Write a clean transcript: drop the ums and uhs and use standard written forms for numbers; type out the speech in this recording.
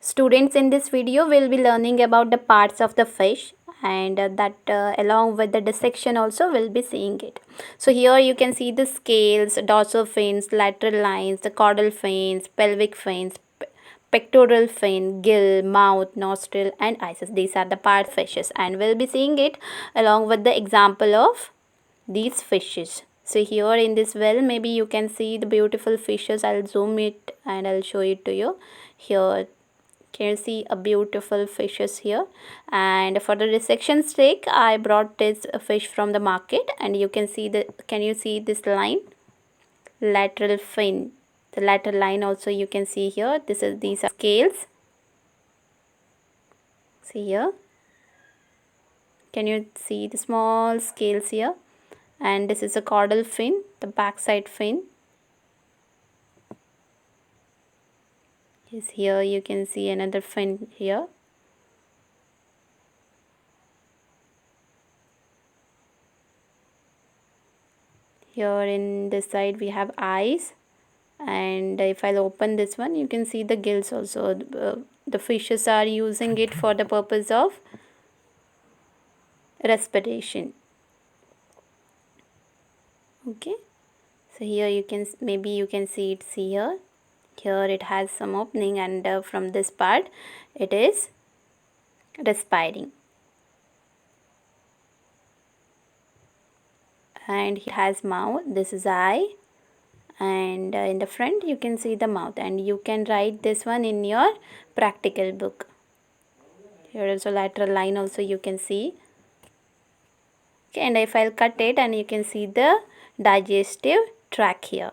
Students, in this video will be learning about the parts of the fish, and along with the dissection also will be seeing it. So here you can see the scales, dorsal fins, lateral lines, the caudal fins, pelvic fins, pectoral fin, gill, mouth, nostril and iris. These are the part fishes, and we'll be seeing it along with the example of these fishes. So here in this well, maybe you can see the beautiful fishes. I'll zoom it and I'll show it to you. Here can you see a beautiful fishes here, and for the dissection sake I brought this fish from the market, and you can see the, can you see this line, lateral fin, the lateral line also you can see here. These are scales. See here, can you see the small scales here, and this is a caudal fin, the backside fin. Yes, here you can see another fin here. Here in this side we have eyes, and if I'll open this one, you can see the gills also. The fishes are using it for the purpose of respiration. Okay, so here you can, maybe you can see it, see here. Here it has some opening, and from this part it is respiring. And it has mouth, this is eye, and in the front you can see the mouth, and you can write this one in your practical book. Here also lateral line also you can see. Okay, and if I'll cut it, and you can see the digestive tract here.